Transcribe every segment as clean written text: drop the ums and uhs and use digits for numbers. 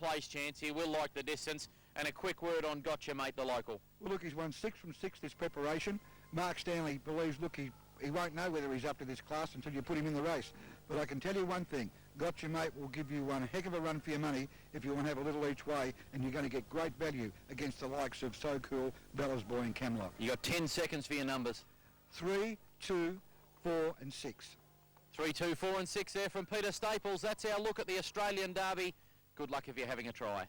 place chance here. Will like the distance. And a quick word on Gotcha Mate, the local. Well, look, he's won 6 from 6 this preparation. Mark Stanley believes, look, he won't know whether he's up to this class until you put him in the race. But I can tell you one thing, Gotcha Mate will give you one heck of a run for your money if you want to have a little each way, and you're going to get great value against the likes of So Cool, Bella's Boy and Camlock. You got 10 seconds for your numbers. 3, 2, 4 and 6. 3, 2, 4 and 6 there from Peter Staples. That's our look at the Australian Derby. Good luck if you're having a try.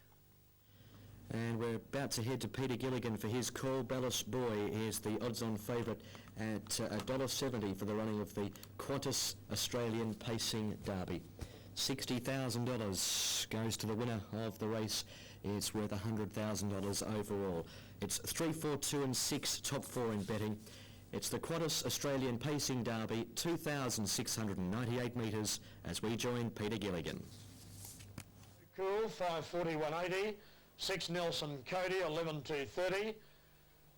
And we're about to head to Peter Gilligan for his call. Bella's Boy is the odds-on favourite at $1.70 for the running of the Qantas Australian Pacing Derby. $60,000 goes to the winner of the race. It's worth $100,000 overall. It's 3, 4, 2 and 6, top 4 in betting. It's the Qantas Australian Pacing Derby, 2,698 metres, as we join Peter Gilligan. Cool, 5:41.80. 6 Nelson Cody, 11.230.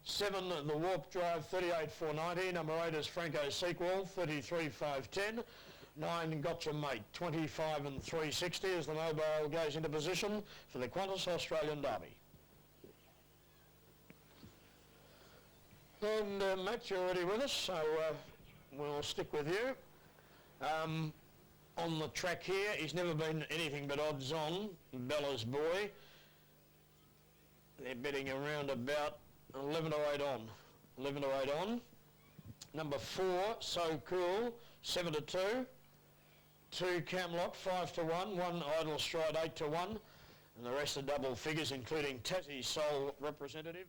7 the Warp Drive, 38.490. Number 8 is Franco Sequel, 33.510. 9 Gotcha Mate, 25 and 360 as the mobile goes into position for the Qantas Australian Derby. And Matt, you're already with us, so we'll stick with you. On the track here, he's never been anything but odds on, Bella's Boy. They're betting around about 11 to 8 on. 11 to 8 on. Number 4, So Cool, 7 to 2. 2 Camlock, 5 to 1. 1 Idle Stride, 8 to 1. And the rest are double figures, including Tassie's sole representative.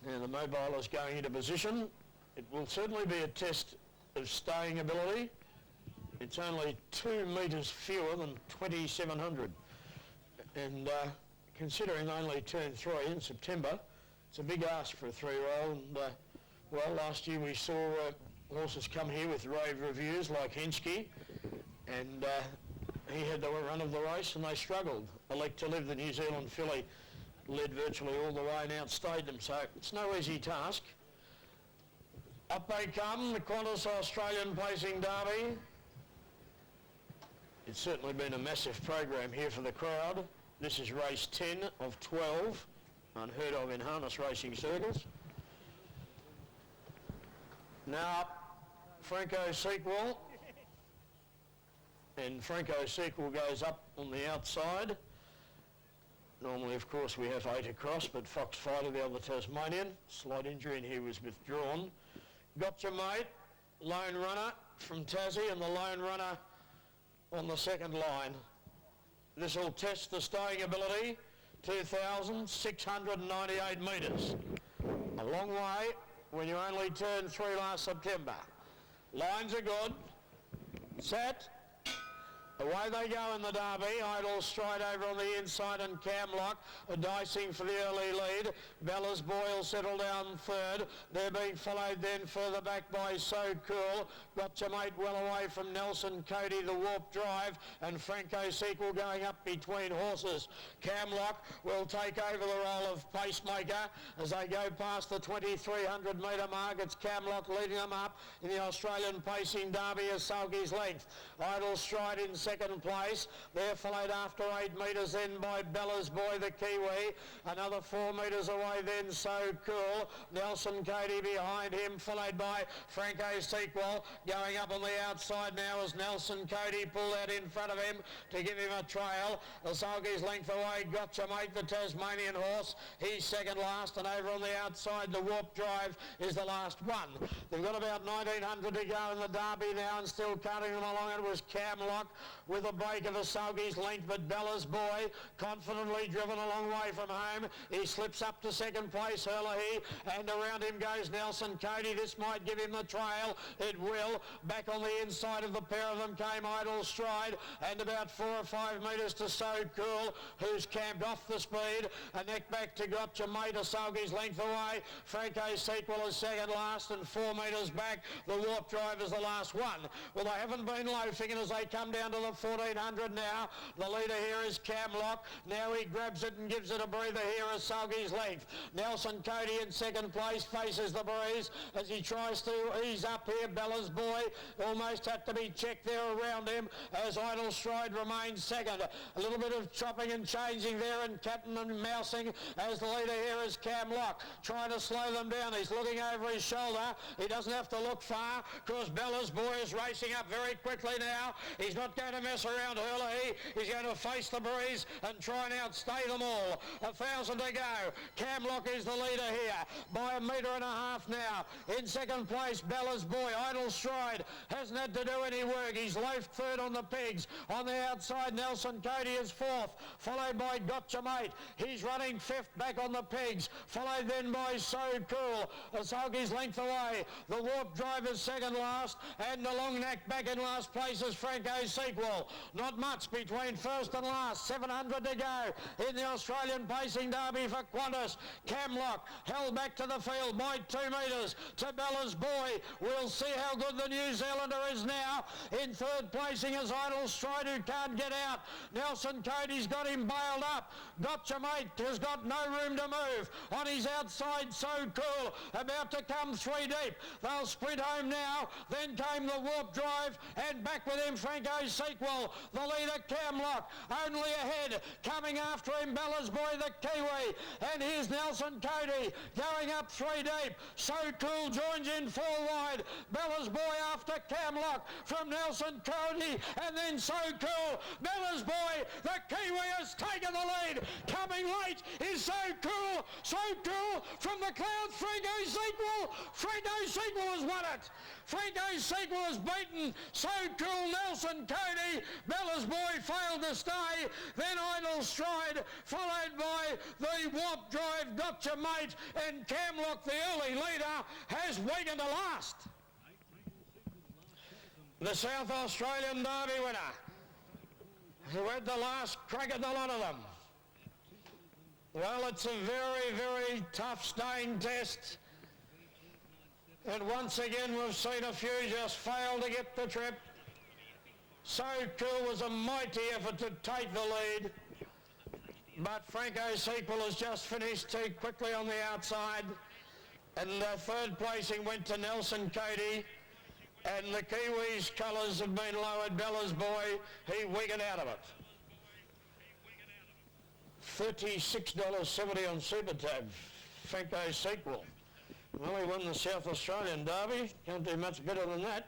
Now the mobile is going into position. It will certainly be a test of staying ability. It's only 2 metres fewer than 2,700. And considering only turn 3 in September, it's a big ask for a 3-year-old. And well, last year we saw horses come here with rave reviews like Henschke, and he had the run of the race and they struggled. Elect to Live, the New Zealand filly, led virtually all the way and outstayed them, so it's no easy task. Up they come, the Qantas Australian Pacing Derby. It's certainly been a massive program here for the crowd. This is race 10 of 12, unheard of in harness racing circles. Now, Franco Sequel, and Franco Sequel goes up on the outside. Normally, of course, we have 8 across, but Fox Fighter, the other Tasmanian, slight injury and he was withdrawn. Gotcha Mate, lone runner from Tassie, and the lone runner on the second line. This will test the staying ability, 2,698 metres. A long way when you only turned 3 last September. Lines are good. Set. Away they go in the Derby. Idle Stride over on the inside and Camlock dicing for the early lead. Bella's Boy will settle down third. They're being followed then further back by So Cool. Gotcha Mate well away from Nelson Cody, the Warp Drive, and Franco Sequel going up between horses. Camlock will take over the role of pacemaker as they go past the 2,300 metre mark. It's Camlock leading them up in the Australian Pacing Derby as Sulky's length. Idle Stride in second place. They're followed after 8 metres then by Bella's Boy, the Kiwi. Another 4 metres away then So Cool. Nelson Cody behind him, followed by Franco Sequel. Going up on the outside now as Nelson Cody pulled out in front of him to give him a trail. The Sulky's length away. Gotcha Mate, the Tasmanian horse. He's second last, and over on the outside the Warp Drive is the last one. They've got about 1,900 to go in the Derby now, and still cutting them along. It was Camlock with a break of the Sulky's length, but Bella's Boy confidently driven a long way from home. He slips up to second place, Herlihy, and around him goes Nelson Cody. This might give him the trail. It will. Back on the inside of the pair of them came Idle Stride, and about 4 or 5 metres to So Cool, who's camped off the speed. A neck back to Gotcha Mate, a Sulky's length away. Franco Sequel is second last, and 4 metres back. The Warp Drive is the last one. Well, they haven't been loafing, and as they come down to the 1400 now. The leader here is Camlock. Now he grabs it and gives it a breather here as Sulky's length. Nelson Cody in second place faces the breeze as he tries to ease up here. Bella's Boy almost had to be checked there around him as Idle Stride remains second. A little bit of chopping and changing there and Captain and mousing as the leader here is Camlock, trying to slow them down. He's looking over his shoulder. He doesn't have to look far because Bella's Boy is racing up very quickly now. He's not going to mess around Hurley. He's going to face the breeze and try and outstay them all. 1,000 to go. Camlock is the leader here by 1.5 metres now. In second place, Bella's Boy. Idle Stride hasn't had to do any work. He's loafed third on the pigs. On the outside, Nelson Cody is fourth, followed by Gotcha Mate. He's running fifth back on the pigs, followed then by So Cool. Sulky's length away. The Warp Driver's second last, and the Long Neck back in last place is Franco's sequel. Not much between first and last. 700 to go in the Australian Pacing Derby for Qantas. Camlock held back to the field by 2 metres to Bella's Boy. We'll see how good the New Zealander is now. In third placing is Idle Stride, who can't get out. Nelson Cody's got him bailed up. Gotcha Mate has got no room to move. On his outside, So Cool, about to come 3 deep. They'll sprint home now. Then came the Warp Drive, and back with him Franco's sequel. The leader Camlock, only ahead. Coming after him, Bella's Boy, the Kiwi. And here's Nelson Cody going up 3 deep. So Cool joins in 4 wide. Bella's Boy after Camlock from Nelson Cody, and then So Cool. Bella's Boy, the Kiwi has taken the lead. Coming late is So Cool. So Cool from the clouds. Franco's sequel. Franco's sequel has won it. Franco's sequel has beaten So Cool, Nelson Cody. Bella's Boy failed to stay. Then Idle Stride, followed by the Warp Drive, Gotcha Mate, and Camlock, the early leader, has weakened to last. The South Australian Derby winner, who had the last crack at the lot of them. Well, it's a very, very tough staying test. And once again, we've seen a few just fail to get the trip. So Cool was a mighty effort to take the lead. But Franco's sequel has just finished too quickly on the outside. And third placing went to Nelson Cody. And the Kiwis' colours have been lowered. Bella's Boy, he wigged out of it. $36.70 on Super Tab, Franco's sequel. Well, he won the South Australian Derby. Can't do much better than that.